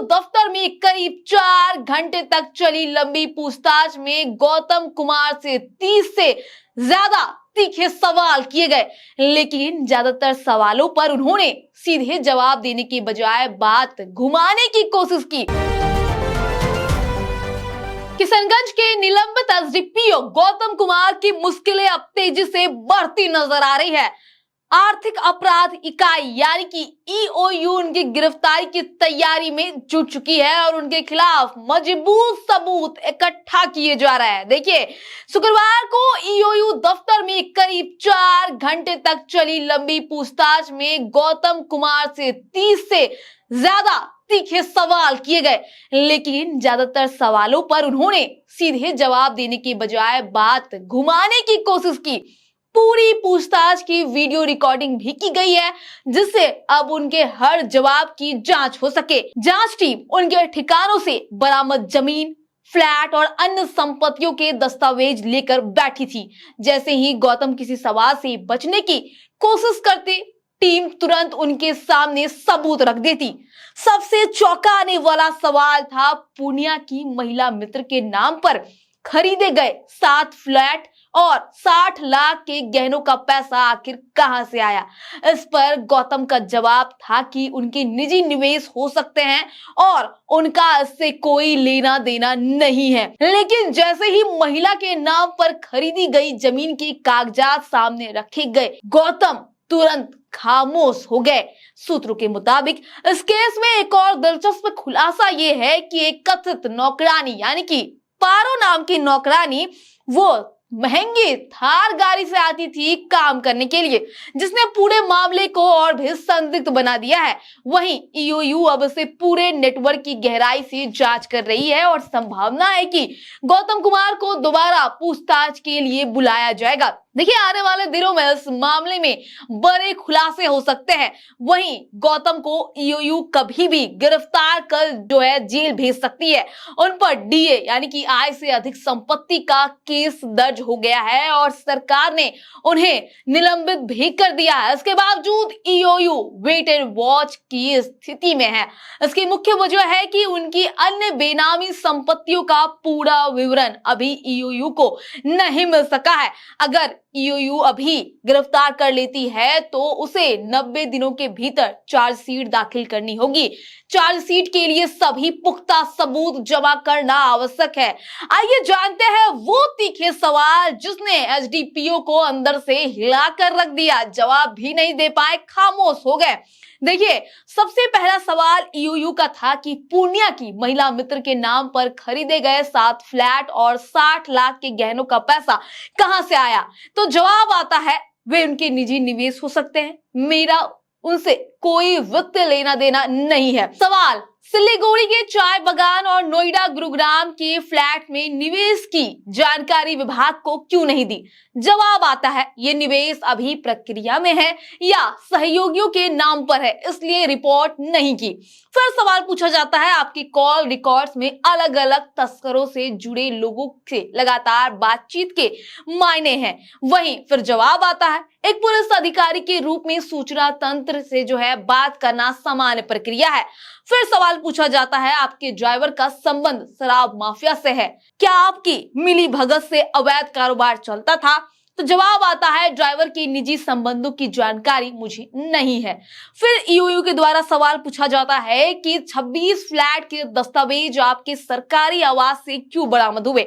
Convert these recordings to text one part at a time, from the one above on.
दफ्तर में करीब 4 घंटे तक चली लंबी पूछताछ में गौतम कुमार से 30 से ज्यादा तीखे सवाल किए गए, लेकिन ज्यादातर सवालों पर उन्होंने सीधे जवाब देने की बजाय बात घुमाने की कोशिश की। किशनगंज के निलंबित एसडीपीओ गौतम कुमार की मुश्किलें अब तेजी से बढ़ती नजर आ रही है। आर्थिक अपराध इकाई यानी कि ईओयू उनकी गिरफ्तारी की तैयारी में जुट चुकी है और उनके खिलाफ मजबूत सबूत इकट्ठा किए जा रहा है। देखिए, शुक्रवार को ईओयू दफ्तर में करीब 4 घंटे तक चली लंबी पूछताछ में गौतम कुमार से 30 से ज्यादा तीखे सवाल किए गए, लेकिन ज्यादातर सवालों पर उन्होंने सीधे जवाब देने की बजाय बात घुमाने की कोशिश की। पूरी पूछताछ की वीडियो रिकॉर्डिंग भी की गई है, जिससे अब उनके हर जवाब की जांच हो सके। जांच टीम उनके ठिकानों से बरामद जमीन, फ्लैट और अन्य संपत्तियों के दस्तावेज लेकर बैठी थी। जैसे ही गौतम किसी सवाल से बचने की कोशिश करते, टीम तुरंत उनके सामने सबूत रख देती। सबसे चौंकाने वाला सवाल था पूर्णिया की महिला मित्र के नाम पर खरीदे गए 7 फ्लैट और 60 लाख के गहनों का पैसा आखिर कहां से आया। इस पर गौतम का जवाब था कि उनके निजी निवेश हो सकते हैं और उनका इससे कोई लेना देना नहीं है। लेकिन जैसे ही महिला के नाम पर खरीदी गई जमीन के कागजात सामने रखे गए, गौतम तुरंत खामोश हो गए। सूत्रों के मुताबिक इस केस में एक और दिलचस्प खुलासा ये है कि एक कथित नौकरानी यानी कि पारो नाम की नौकरानी वो महंगी थार गाड़ी से आती थी काम करने के लिए, जिसने पूरे मामले को और भी संदिग्ध बना दिया है। वहीं ईओयू अब से पूरे नेटवर्क की गहराई से जांच कर रही है और संभावना है कि गौतम कुमार को दोबारा पूछताछ के लिए बुलाया जाएगा। देखिए, आने वाले दिनों में इस मामले में बड़े खुलासे हो सकते हैं। वहीं गौतम को ईओयू कभी भी गिरफ्तार कर जेल भेज सकती है। उन पर डीए यानी कि आय से अधिक संपत्ति का केस दर्ज हो गया है और सरकार ने उन्हें निलंबित भी कर दिया है। इसके बावजूद ईओयू वेट एंड वॉच की स्थिति में है। इसकी मुख्य वजह है कि उनकी अन्य बेनामी संपत्तियों का पूरा विवरण अभी ईओयू को नहीं मिल सका है। अगर ईओयू अभी गिरफ्तार कर लेती है तो उसे 90 दिनों के भीतर चार्जशीट दाखिल करनी होगी। चार्जशीट के लिए सभी पुख्ता सबूत जमा करना आवश्यक है। आइए जानते हैं वो तीखे सवाल जिसने एसडीपीओ को अंदर से हिलाकर रख दिया। जवाब भी नहीं दे पाए, खामोश हो गए। देखिए, सबसे पहला सवाल ईओयू का था कि पूर्णिया की महिला मित्र के नाम पर खरीदे गए 7 फ्लैट और 60 लाख के गहनों का पैसा कहां से आया। तो जवाब आता है वे उनके निजी निवेश हो सकते हैं, मेरा उनसे कोई वित्तीय लेना देना नहीं है। सवाल, सिलीगुड़ी के चाय बागान और नोएडा गुरुग्राम के फ्लैट में निवेश की जानकारी विभाग को क्यों नहीं दी। जवाब आता है ये निवेश अभी प्रक्रिया में है या सहयोगियों के नाम पर है, इसलिए रिपोर्ट नहीं की। फिर सवाल पूछा जाता है आपकी कॉल रिकॉर्ड्स में अलग अलग तस्करों से जुड़े लोगों से लगातार बातचीत के मायने हैं। वहीं फिर जवाब आता है एक पुलिस अधिकारी के रूप में सूचना तंत्र से बात करना सामान्य प्रक्रिया है। फिर सवाल पूछा जाता है आपके ड्राइवर का संबंध शराब माफिया से है, क्या आपकी मिली भगत से अवैध कारोबार चलता था। तो जवाब आता है ड्राइवर की निजी संबंधों की जानकारी मुझे नहीं है। फिर ईओयू के द्वारा सवाल पूछा जाता है कि 26 फ्लैट के दस्तावेज आपके सरकारी आवास से क्यों बरामद हुए।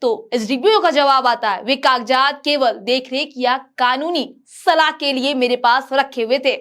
तो एसडीपीओ का जवाब आता है वे कागजात केवल देखरेख या कानूनी सलाह के लिए मेरे पास रखे हुए थे।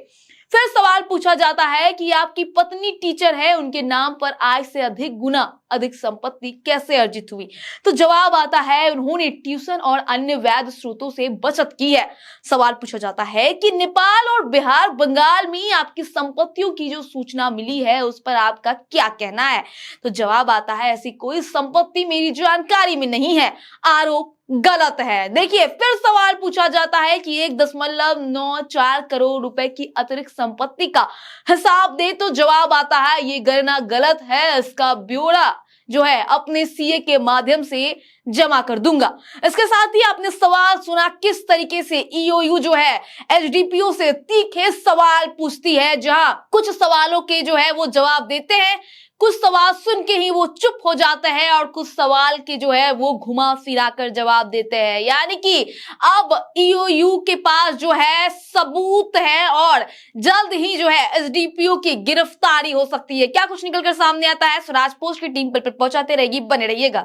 फिर सवाल पूछा जाता है कि आपकी पत्नी टीचर है, उनके नाम पर आय से अधिक गुना अधिक संपत्ति कैसे अर्जित हुई। तो जवाब आता है उन्होंने ट्यूशन और अन्य वैध स्रोतों से बचत की है। सवाल पूछा जाता है कि नेपाल और बिहार बंगाल में आपकी संपत्तियों की जो सूचना मिली है उस पर आपका क्या कहना है। तो जवाब आता है ऐसी कोई संपत्ति मेरी जानकारी में नहीं है, आरोप गलत है। देखिए, फिर सवाल पूछा जाता है कि 1.94 करोड़ रुपए की अतिरिक्त संपत्ति का हिसाब दे। तो जवाब आता है ये गणना गलत है, इसका ब्यौरा अपने सीए के माध्यम से जमा कर दूंगा। इसके साथ ही आपने सवाल सुना किस तरीके से ईओयू एसडीपीओ से तीखे सवाल पूछती है, जहां कुछ सवालों के वो जवाब देते हैं, कुछ सवाल सुन के ही वो चुप हो जाते हैं और कुछ सवाल के जो है वो घुमा फिरा कर जवाब देते हैं। यानी कि अब ईओयू के पास जो है सबूत है और जल्द ही जो है एसडीपीओ की गिरफ्तारी हो सकती है। क्या कुछ निकलकर सामने आता है, स्वराज पोस्ट की टीम पर पहुंचाते रहेगी, बने रहिएगा।